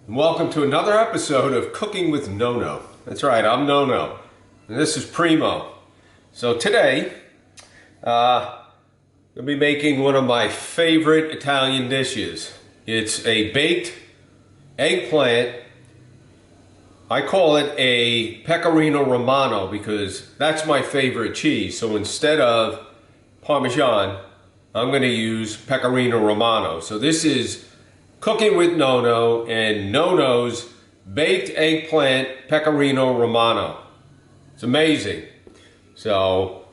and welcome to another episode of Cooking with Nonno. That's right, I'm Nonno, and this is Primo. So today, I'll be making one of my favorite Italian dishes. It's a baked eggplant. I call it a Pecorino Romano because that's my favorite cheese. So instead of Parmesan, I'm going to use Pecorino Romano. So this is Cooking with Nonno and Nonno's Baked Eggplant Pecorino Romano. It's amazing. So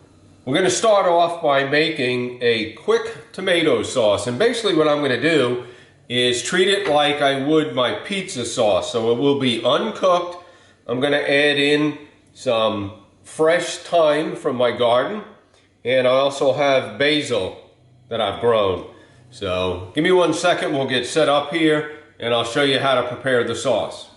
we're going to start off by making a quick tomato sauce. And basically what I'm going to do is treat it like I would my pizza sauce. So it will be uncooked. I'm going to add in some fresh thyme from my garden. And I also have basil that I've grown. So give me 1 second, we'll get set up here and I'll show you how to prepare the sauce.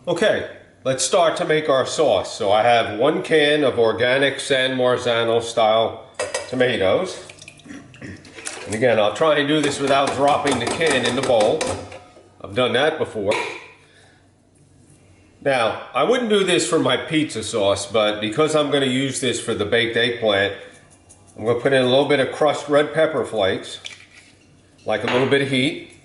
Okay, let's start to make our sauce. So I have 1 can of organic San Marzano style tomatoes. And again, I'll try and do this without dropping the can in the bowl. I've done that before. Now, I wouldn't do this for my pizza sauce, but because I'm going to use this for the baked eggplant, I'm going to put in a little bit of crushed red pepper flakes, like a little bit of heat.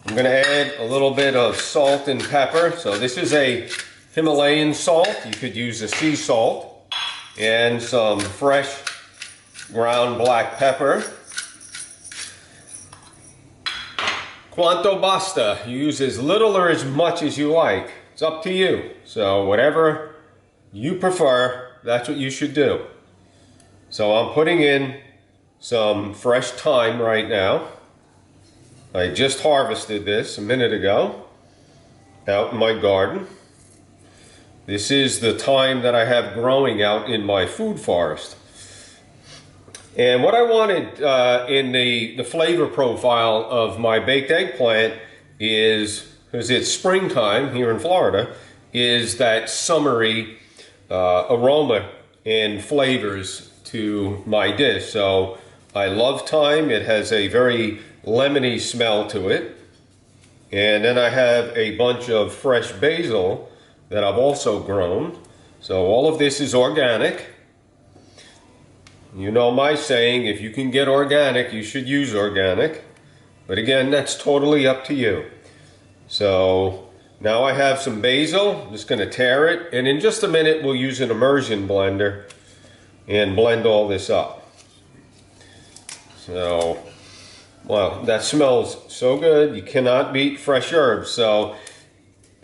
I'm going to add a little bit of salt and pepper. So this is a Himalayan salt. You could use a sea salt. And some fresh ground black pepper. Quanto basta. You use as little or as much as you like. It's up to you. So whatever you prefer, that's what you should do. So I'm putting in some fresh thyme right now. I just harvested this a minute ago out in my garden. This is the thyme that I have growing out in my food forest. And what I wanted in the flavor profile of my baked eggplant is, because it's springtime here in Florida, is that summery aroma and flavors to my dish. So I love thyme. It has a very lemony smell to it. And then I have a bunch of fresh basil that I've also grown. So all of this is organic. You know my saying, if you can get organic, you should use organic. But again, that's totally up to you. So now I have some basil. I'm just going to tear it. And in just a minute, we'll use an immersion blender and blend all this up. So, well, that smells so good. You cannot beat fresh herbs. So,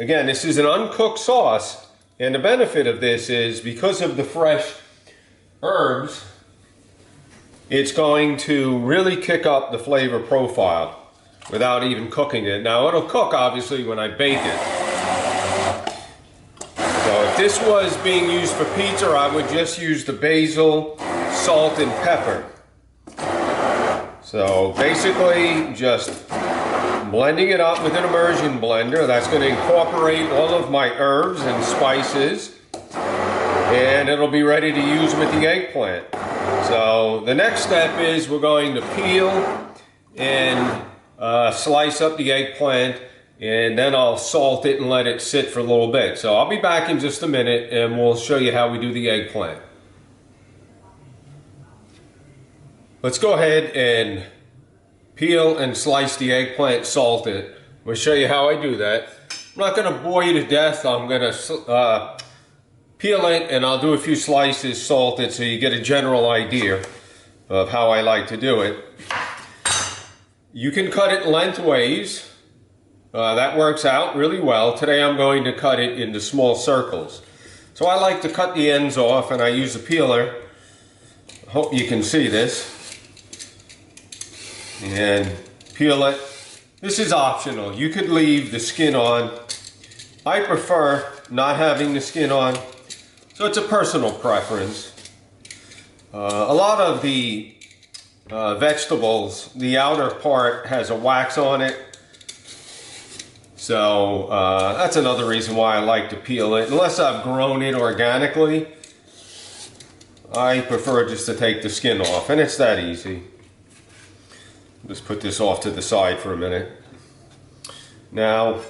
again, this is an uncooked sauce. And the benefit of this is because of the fresh herbs, it's going to really kick up the flavor profile without even cooking it. Now, it'll cook, obviously, when I bake it. So if this was being used for pizza, I would just use the basil, salt, and pepper. So basically just blending it up with an immersion blender. That's going to incorporate all of my herbs and spices. And it'll be ready to use with the eggplant. So the next step is we're going to peel and slice up the eggplant. And then I'll salt it and let it sit for a little bit. So I'll be back in just a minute and we'll show you how we do the eggplant. Let's go ahead and peel and slice the eggplant, salt it. We'll show you how I do that. I'm not going to bore you to death. I'm going to peel it and I'll do a few slices, salt it, so you get a general idea of how I like to do it. You can cut it lengthways. That works out really well. Today I'm going to cut it into small circles. So I like to cut the ends off and I use a peeler. I hope you can see this. And peel it. This is optional. You could leave the skin on. I prefer not having the skin on. So it's a personal preference. A lot of the vegetables, the outer part has a wax on it. So that's another reason why I like to peel it. Unless I've grown it organically, I prefer just to take the skin off, and it's that easy. Just put this off to the side for a minute. Now,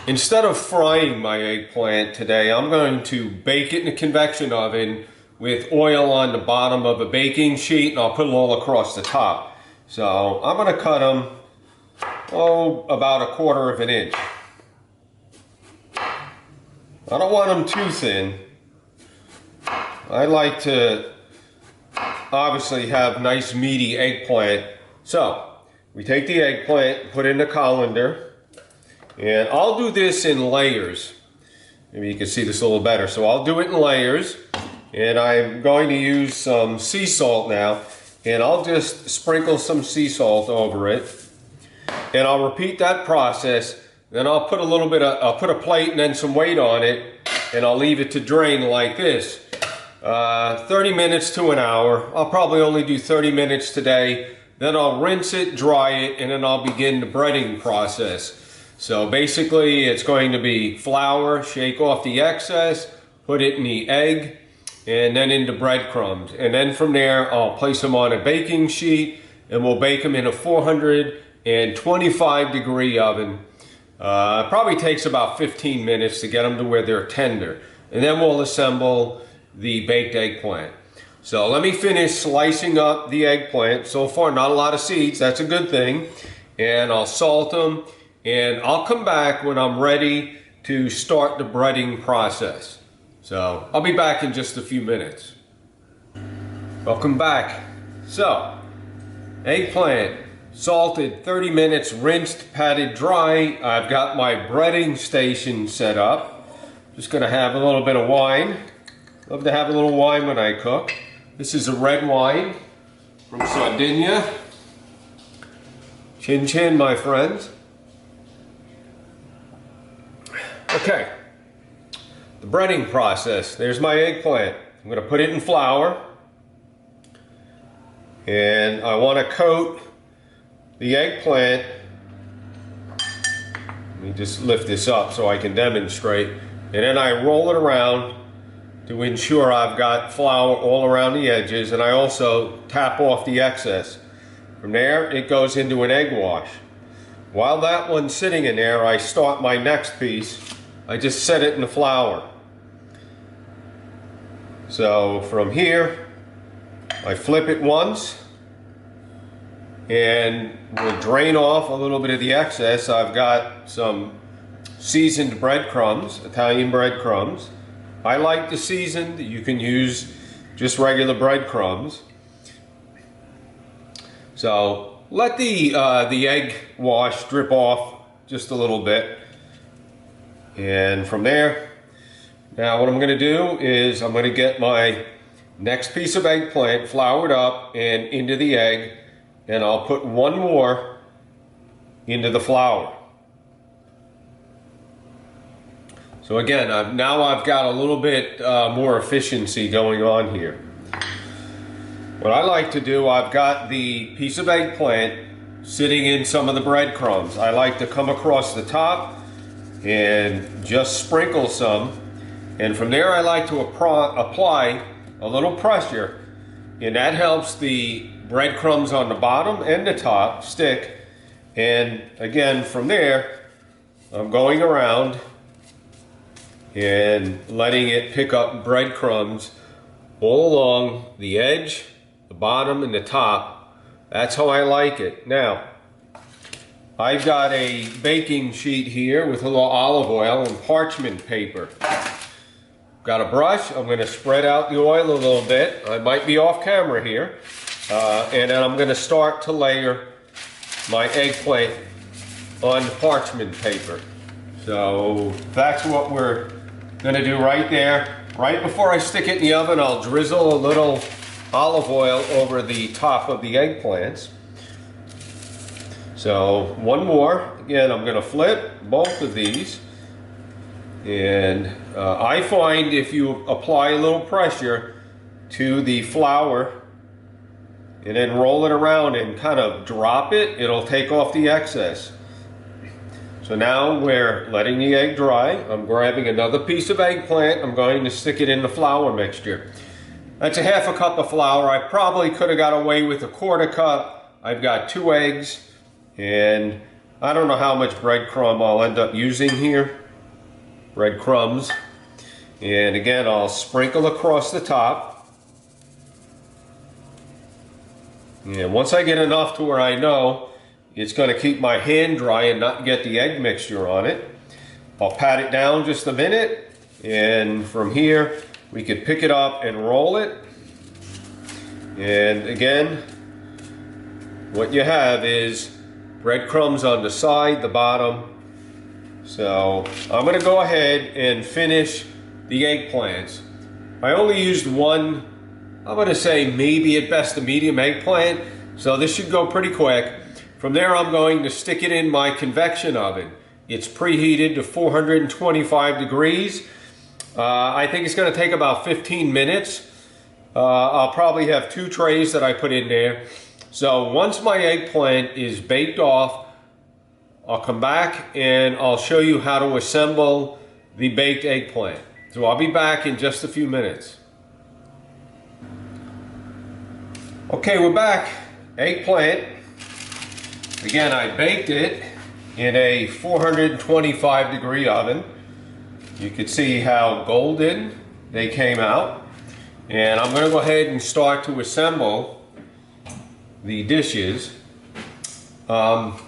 instead of frying my eggplant today, I'm going to bake it in a convection oven with oil on the bottom of a baking sheet, and I'll put it all across the top. So I'm going to cut them, about 1/4 inch. I don't want them too thin. I like to obviously have nice meaty eggplant. So we take the eggplant, put it in the colander, and I'll do this in layers. Maybe you can see this a little better. So I'll do it in layers, and I'm going to use some sea salt now, and I'll just sprinkle some sea salt over it, and I'll repeat that process. Then I'll put I'll put a plate and then some weight on it, and I'll leave it to drain like this. 30 minutes to an hour. I'll probably only do 30 minutes today. Then I'll rinse it, dry it, and then I'll begin the breading process. So basically it's going to be flour, shake off the excess, put it in the egg, and then into breadcrumbs. And then from there I'll place them on a baking sheet, and we'll bake them in a 425 degree oven. Probably takes about 15 minutes to get them to where they're tender. And then we'll assemble the baked eggplant. So let me finish slicing up the eggplant. So far, not a lot of seeds. That's a good thing. And I'll salt them. And I'll come back when I'm ready to start the breading process. So I'll be back in just a few minutes. Welcome back. So, eggplant, salted, 30 minutes, rinsed, patted dry. I've got my breading station set up. Just gonna have a little bit of wine. Love to have a little wine when I cook. This is a red wine from Sardinia. Chin chin, my friends. Okay, the breading process. There's my eggplant. I'm gonna put it in flour. And I wanna coat the eggplant. Let me just lift this up so I can demonstrate. And then I roll it around to ensure I've got flour all around the edges, and I also tap off the excess. From there, it goes into an egg wash. While that one's sitting in there, I start my next piece. I just set it in the flour. So from here, I flip it once, and we'll drain off a little bit of the excess. I've got some seasoned breadcrumbs, Italian breadcrumbs. I like the seasoned. You can use just regular breadcrumbs. So let the egg wash drip off just a little bit. And from there, now what I'm going to do is I'm going to get my next piece of eggplant floured up and into the egg, and I'll put one more into the flour. So again, now I've got a little bit more efficiency going on here. What I like to do, I've got the piece of eggplant sitting in some of the breadcrumbs. I like to come across the top and just sprinkle some. And from there I like to apply a little pressure, and that helps the breadcrumbs on the bottom and the top stick. And again, from there, I'm going around and letting it pick up breadcrumbs all along the edge, the bottom, and the top. That's how I like it. Now, I've got a baking sheet here with a little olive oil and parchment paper. Got a brush. I'm going to spread out the oil a little bit. I might be off camera here. And then I'm going to start to layer my eggplant on the parchment paper. So that's what we're going to do right there. Right before I stick it in the oven, I'll drizzle a little olive oil over the top of the eggplants. So one more. Again, I'm going to flip both of these. And I find if you apply a little pressure to the flour and then roll it around and kind of drop it, it'll take off the excess. So now we're letting the egg dry. I'm grabbing another piece of eggplant. I'm going to stick it in the flour mixture. That's a 1/2 cup of flour. I probably could have got away with 1/4 cup. I've got 2 eggs, and I don't know how much breadcrumb I'll end up using here. Breadcrumbs. And again, I'll sprinkle across the top. And once I get enough to where I know it's going to keep my hand dry and not get the egg mixture on it, I'll pat it down just a minute, and from here we could pick it up and roll it. And again, what you have is breadcrumbs on the side, the bottom. So I'm going to go ahead and finish the eggplants. I only used one, I'm going to say maybe at best a medium eggplant, so this should go pretty quick. From there I'm going to stick it in my convection oven. It's preheated to 425 degrees. I think it's going to take about 15 minutes. I'll probably have 2 trays that I put in there. So once my eggplant is baked off, I'll come back and I'll show you how to assemble the baked eggplant. So I'll be back in just a few minutes. Okay, we're back. Eggplant. Again, I baked it in a 425 degree oven. You can see how golden they came out. And I'm going to go ahead and start to assemble the dishes. I've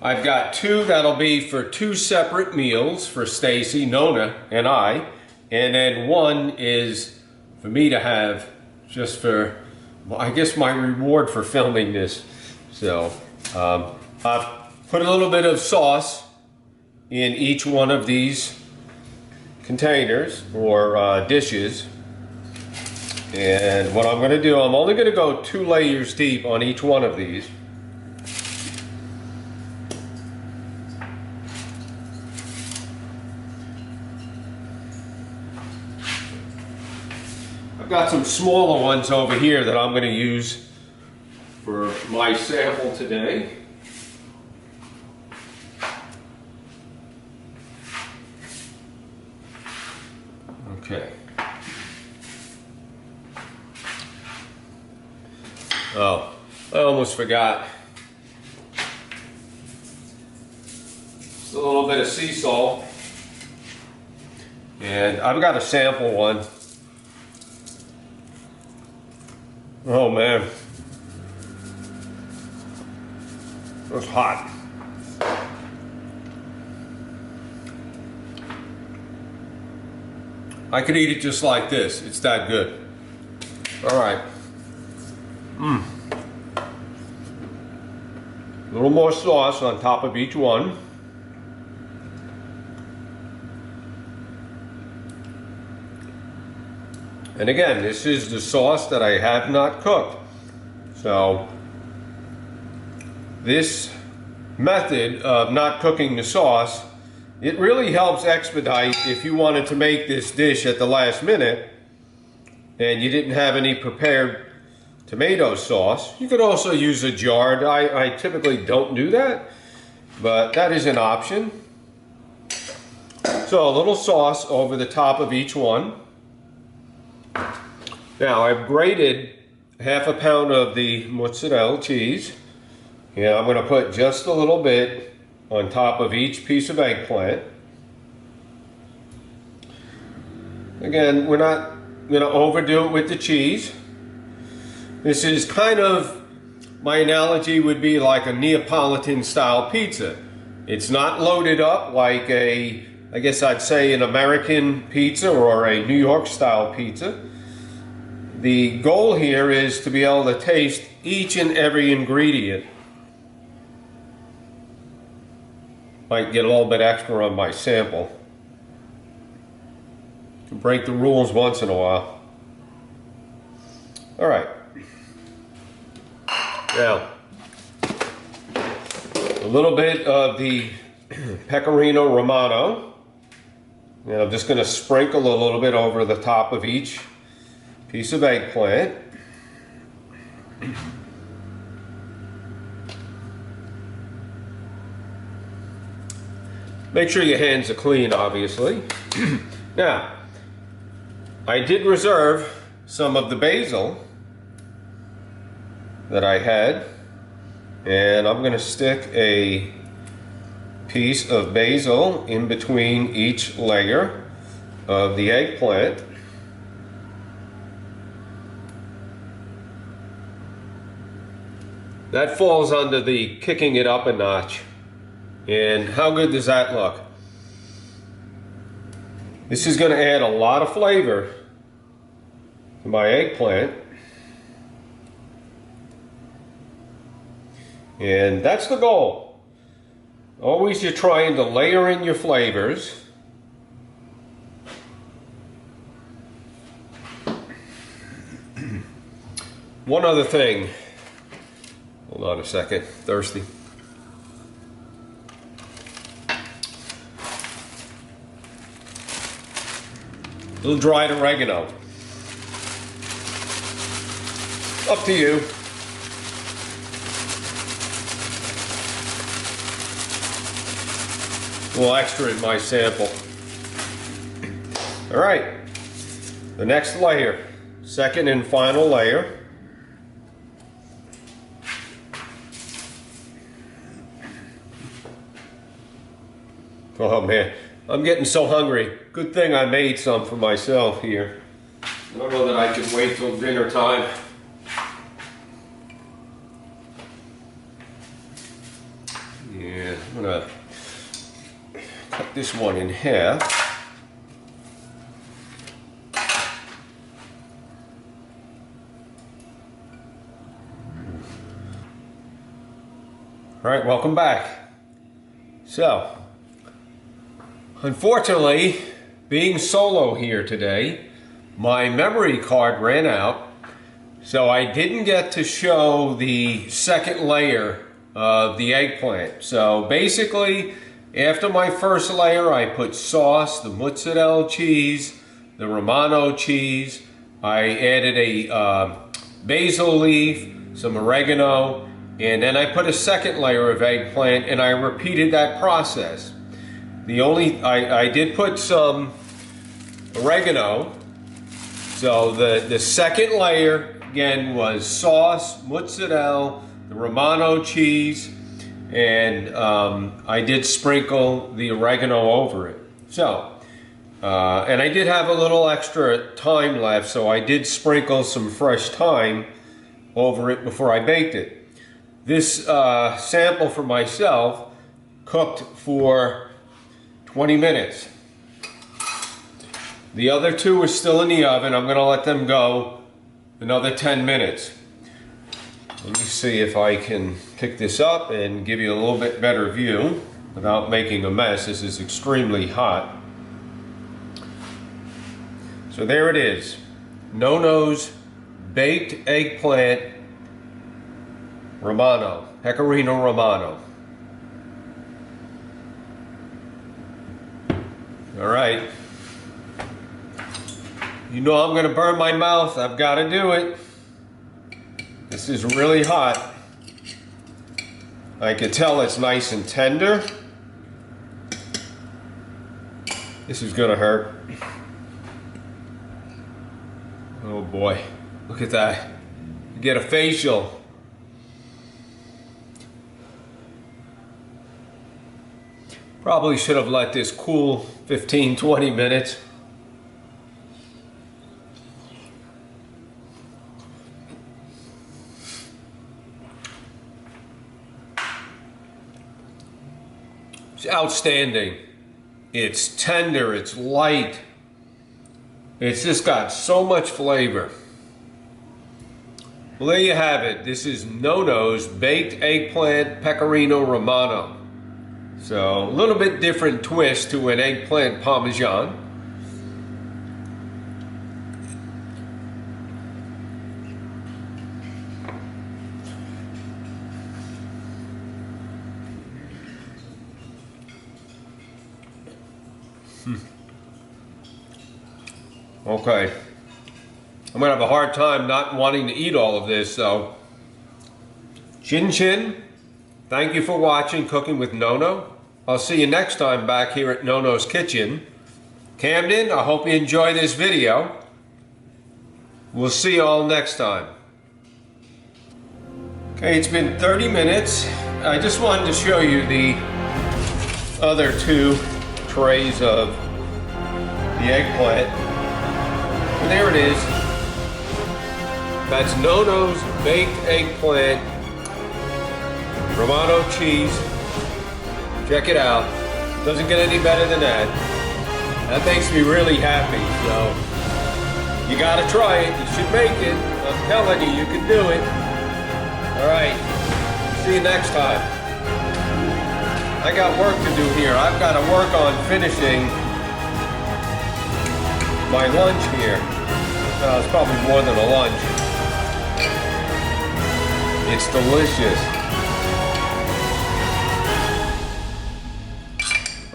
got 2 that'll be for 2 separate meals for Stacy, Nonna, and I. And then 1 is for me to have just for, well, I guess my reward for filming this. So I've put a little bit of sauce in each one of these containers or dishes. And what I'm going to do, I'm only going to go 2 layers deep on each one of these. I've got some smaller ones over here that I'm going to use for my sample today. Okay. Oh, I almost forgot. Just a little bit of sea salt. And I've got a sample one. Oh man, it's hot. I could eat it just like this. It's that good. All right. A little more sauce on top of each one. And again, this is the sauce that I have not cooked. So this method of not cooking the sauce, it really helps expedite if you wanted to make this dish at the last minute and you didn't have any prepared tomato sauce. You could also use a jar. I typically don't do that, but that is an option. So a little sauce over the top of each one. Now I've grated half a pound of the mozzarella cheese. And I'm going to put just a little bit on top of each piece of eggplant. Again, we're not going to overdo it with the cheese. This is kind of, my analogy would be like a Neapolitan style pizza. It's not loaded up like a, I guess I'd say an American pizza or a New York style pizza. The goal here is to be able to taste each and every ingredient. Might get a little bit extra on my sample. To break the rules once in a while. All right. Now, a little bit of the Pecorino Romano. And I'm just going to sprinkle a little bit over the top of each piece of eggplant. Make sure your hands are clean, obviously. Now, I did reserve some of the basil that I had. And I'm going to stick a piece of basil in between each layer of the eggplant. That falls under the kicking it up a notch. And how good does that look? This is going to add a lot of flavor to my eggplant. And that's the goal. Always you're trying to layer in your flavors. One other thing. Hold on a second. Thirsty. A little dried oregano. Up to you. A little extra in my sample. All right. The next layer. Second and final layer. Oh man, I'm getting so hungry. Good thing I made some for myself here. I don't know that I can wait till dinner time. Yeah, I'm gonna cut this one in half. All right, welcome back. So, unfortunately, being solo here today, my memory card ran out, so I didn't get to show the second layer of the eggplant. So basically, after my first layer, I put sauce, the mozzarella cheese, the Romano cheese. I added a basil leaf, some oregano, and then I put a second layer of eggplant, and I repeated that process. I did put some oregano. So the second layer, again, was sauce, mozzarella, the Romano cheese, and I did sprinkle the oregano over it. So, and I did have a little extra thyme left, so I did sprinkle some fresh thyme over it before I baked it. This sample for myself cooked for 20 minutes. The other two are still in the oven. I'm going to let them go another 10 minutes. Let me see if I can pick this up and give you a little bit better view without making a mess. This is extremely hot. So there it is. Nonno's Baked Eggplant Romano, Pecorino Romano. All right. You know I'm going to burn my mouth. I've got to do it. This is really hot. I can tell it's nice and tender. This is going to hurt. Oh boy. Look at that. You get a facial. Probably should have let this cool 15-20 minutes. It's outstanding. It's tender, it's light. It's just got so much flavor. Well, there you have it. This is Nonno's Baked Eggplant Pecorino Romano. So, a little bit different twist to an eggplant parmesan. Okay. I'm going to have a hard time not wanting to eat all of this, so chin chin. Thank you for watching Cooking with Nonno. I'll see you next time back here at Nonno's Kitchen. Camden, I hope you enjoy this video. We'll see you all next time. Okay, it's been 30 minutes. I just wanted to show you the other 2 trays of the eggplant. And there it is. That's Nonno's Baked Eggplant Romano cheese. Check it out. Doesn't get any better than that. That makes me really happy, so you gotta try it. You should make it. I'm telling you, you can do it. All right, see you next time. I got work to do here. I've got to work on finishing my lunch here. It's probably more than a lunch. It's delicious.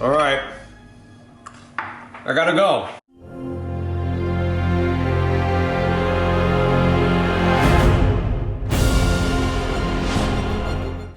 All right, I gotta go.